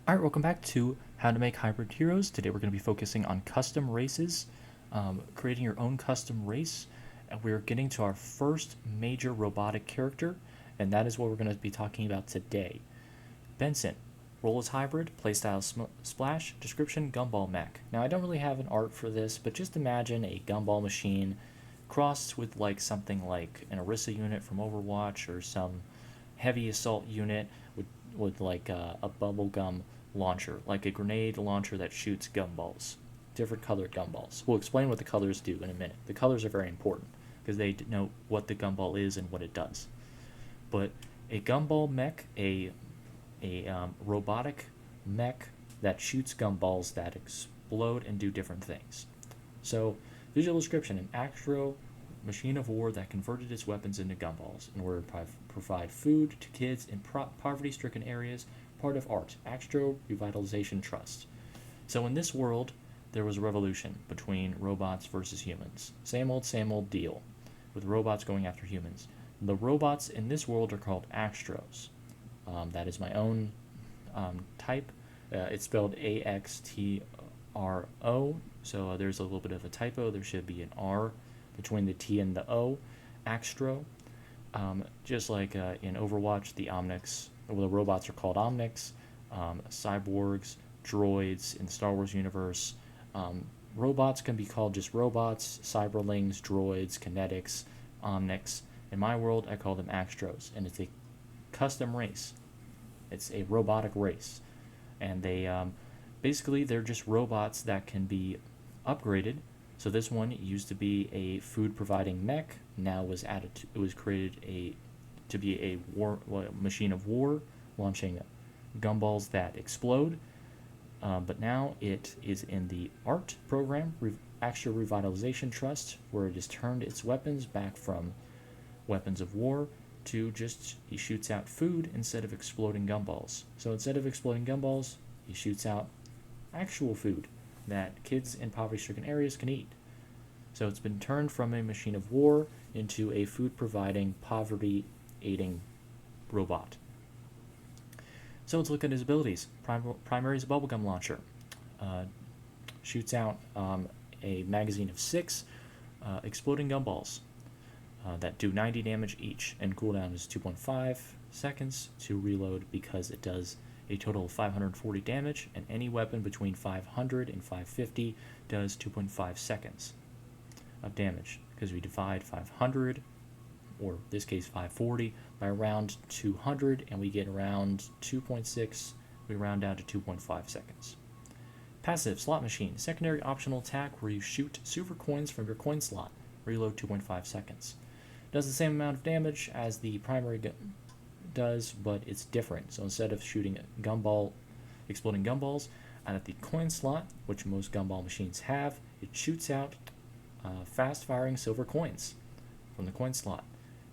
Alright, welcome back to How to Make Hybrid Heroes. Today we're going to be focusing on custom races, creating your own custom race, and we're getting to our first major robotic character, and that is what we're going to be talking about today. Benson. Role is hybrid, playstyle splash, description gumball mech. Now I don't really have an art for this, but just imagine a gumball machine crossed with like something like an Orisa unit from Overwatch or some heavy assault unit with like a bubblegum launcher, like a grenade launcher that shoots gumballs, different colored gumballs. We'll explain what the colors do in a minute. The colors are very important because they denote what the gumball is and what it does. But a gumball mech, a robotic mech that shoots gumballs that explode and do different things. So, visual description: an Actro machine of war that converted its weapons into gumballs in order to provide food to kids in poverty-stricken areas. Part of ART, Actro Revitalization Trust. So in this world, there was a revolution between robots versus humans. Same old deal, with robots going after humans. The robots in this world are called Axtros. That is my own type. It's spelled A-X-T-R-O, so there's a little bit of a typo. There should be an R between the T and the O. Axtro. Just like in Overwatch, the robots are called Omnics, cyborgs, droids in the Star Wars universe. Robots can be called just robots, cyberlings, droids, kinetics, Omnics. In my world, I call them Axtros, and it's a custom race. It's a robotic race, and basically they're just robots that can be upgraded. So this one used to be a food-providing mech. Now it was created to be a machine of war, launching gumballs that explode. But now it is in the ART program, Actro Revitalization Trust, where it has turned its weapons back from weapons of war to just he shoots out food instead of exploding gumballs. So instead of exploding gumballs, he shoots out actual food that kids in poverty-stricken areas can eat. So it's been turned from a machine of war into a food-providing, poverty-aiding robot. So let's look at his abilities. Primary is a bubblegum launcher. Shoots out a magazine of 6 exploding gumballs that do 90 damage each, and cooldown is 2.5 seconds to reload because it does a total of 540 damage, and any weapon between 500 and 550 does 2.5 seconds of damage, because we divide 500, or in this case 540, by around 200, and we get around 2.6, we round down to 2.5 seconds. Passive, slot machine, secondary optional attack where you shoot silver coins from your coin slot, reload 2.5 seconds. Does the same amount of damage as the primary does, but it's different. So instead of shooting exploding gumballs out of the coin slot, which most gumball machines have, it shoots out fast-firing silver coins from the coin slot.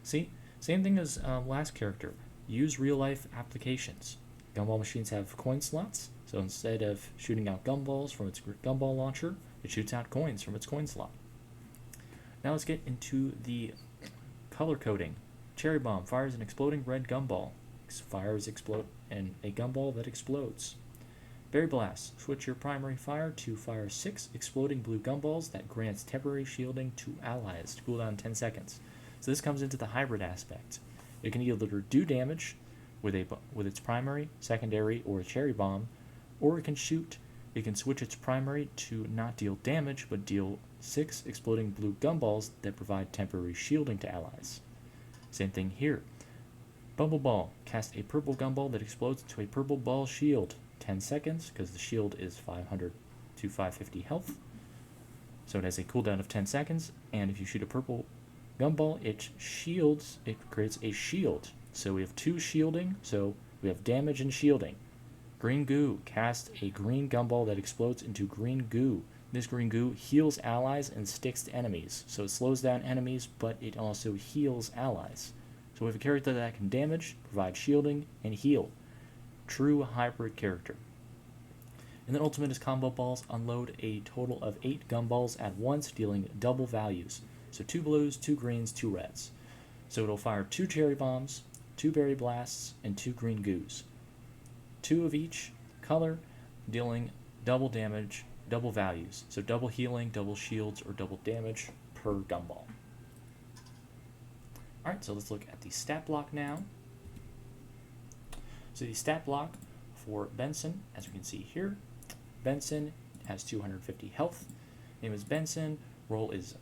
See, same thing as last character. Use real-life applications. Gumball machines have coin slots, so instead of shooting out gumballs from its gumball launcher, it shoots out coins from its coin slot. Now let's get into the color coding. Cherry Bomb fires an exploding red gumball. Fires and a gumball that explodes. Berry Blast. Switch your primary fire to fire 6 exploding blue gumballs that grants temporary shielding to allies. Cooldown 10 seconds. So this comes into the hybrid aspect. It can either do damage with its primary, secondary, or a Cherry Bomb, or it can shoot. It can switch its primary to not deal damage, but deal 6 exploding blue gumballs that provide temporary shielding to allies. Same thing here. Bubble Ball. Cast a purple gumball that explodes into a purple ball shield. 10 seconds, because the shield is 500 to 550 health. So it has a cooldown of 10 seconds, and if you shoot a purple gumball, it creates a shield. So we have 2 shielding, so we have damage and shielding. Green Goo. Cast a green gumball that explodes into green goo. This green goo heals allies and sticks to enemies. So it slows down enemies, but it also heals allies. So we have a character that can damage, provide shielding, and heal. True hybrid character. And then ultimate is combo balls. Unload a total of 8 gumballs at once, dealing double values. So 2 blues, 2 greens, 2 reds. So it'll fire 2 cherry bombs, 2 berry blasts, and 2 green goos. 2 of each color, dealing double damage, double values. So double healing, double shields, or double damage per gumball. Alright, so let's look at the stat block now. So the stat block for Benson, as we can see here, Benson has 250 health. Name is Benson, role is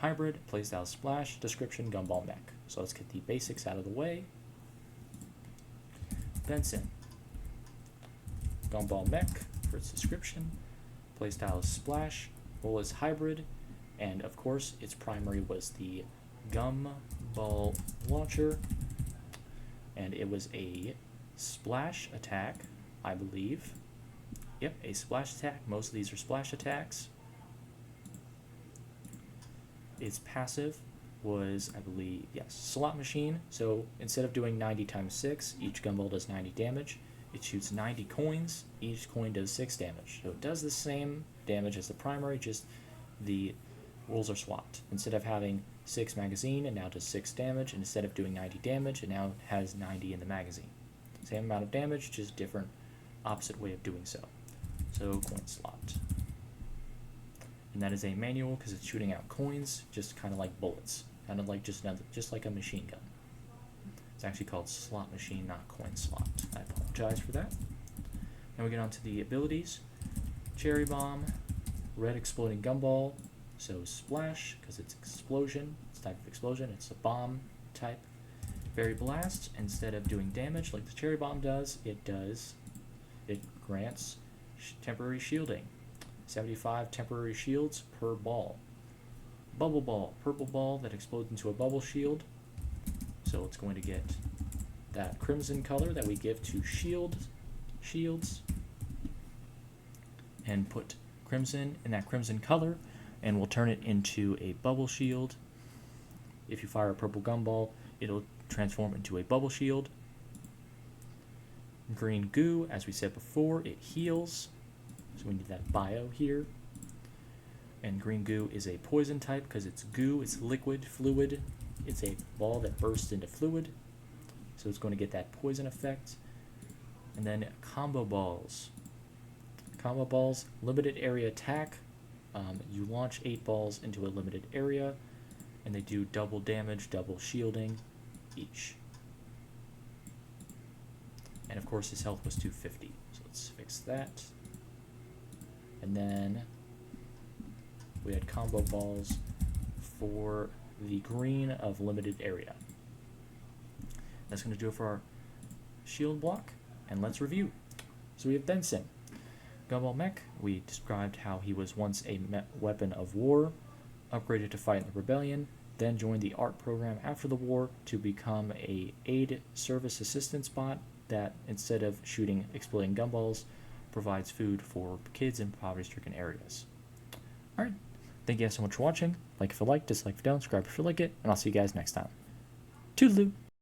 hybrid, playstyle splash, description gumball mech. So let's get the basics out of the way. Benson, gumball mech for its description, playstyle is splash, role is hybrid, and of course its primary was the gumball launcher, and it was a splash attack, I believe. Yep, a splash attack. Most of these are splash attacks. Its passive was, I believe, yes, slot machine. So instead of doing 90 times 6, each gumball does 90 damage. It shoots 90 coins. Each coin does 6 damage. So it does the same damage as the primary, just the roles are swapped. Instead of having 6 magazine, it now does 6 damage. And instead of doing 90 damage, it now has 90 in the magazine. Same amount of damage, just different opposite way of doing so. So coin slot. And that is a manual because it's shooting out coins, just kind of like bullets, kind of like just like a machine gun. It's actually called slot machine, not coin slot. I apologize for that. Now we get on to the abilities. Cherry bomb, red exploding gumball, so splash because it's explosion. It's type of explosion. It's a bomb type. Berry blast. Instead of doing damage like the cherry bomb does, it grants temporary shielding. 75 temporary shields per ball. Bubble ball, purple ball that explodes into a bubble shield. So it's going to get that crimson color that we give to shields, and put crimson in that crimson color, and we'll turn it into a bubble shield. If you fire a purple gumball, it'll transform into a bubble shield. Green goo, as we said before, it heals. So we need that bio here. And green goo is a poison type because it's goo, it's liquid, fluid. It's a ball that bursts into fluid. So it's going to get that poison effect. And then combo balls. Combo balls, limited area attack. You launch 8 balls into a limited area, and they do double damage, double shielding each. And of course his health was 250. So let's fix that. And then we had combo balls for the green of limited area. That's going to do it for our shield block, and let's review. So we have Benson. Gumball Mech, we described how he was once a weapon of war, upgraded to fight in the rebellion, then joined the ART program after the war to become a aid service assistance bot that, instead of shooting exploding gumballs, provides food for kids in poverty-stricken areas. Alright, thank you guys so much for watching. Like if you like, dislike if you don't, subscribe if you like it, and I'll see you guys next time. Toodaloo!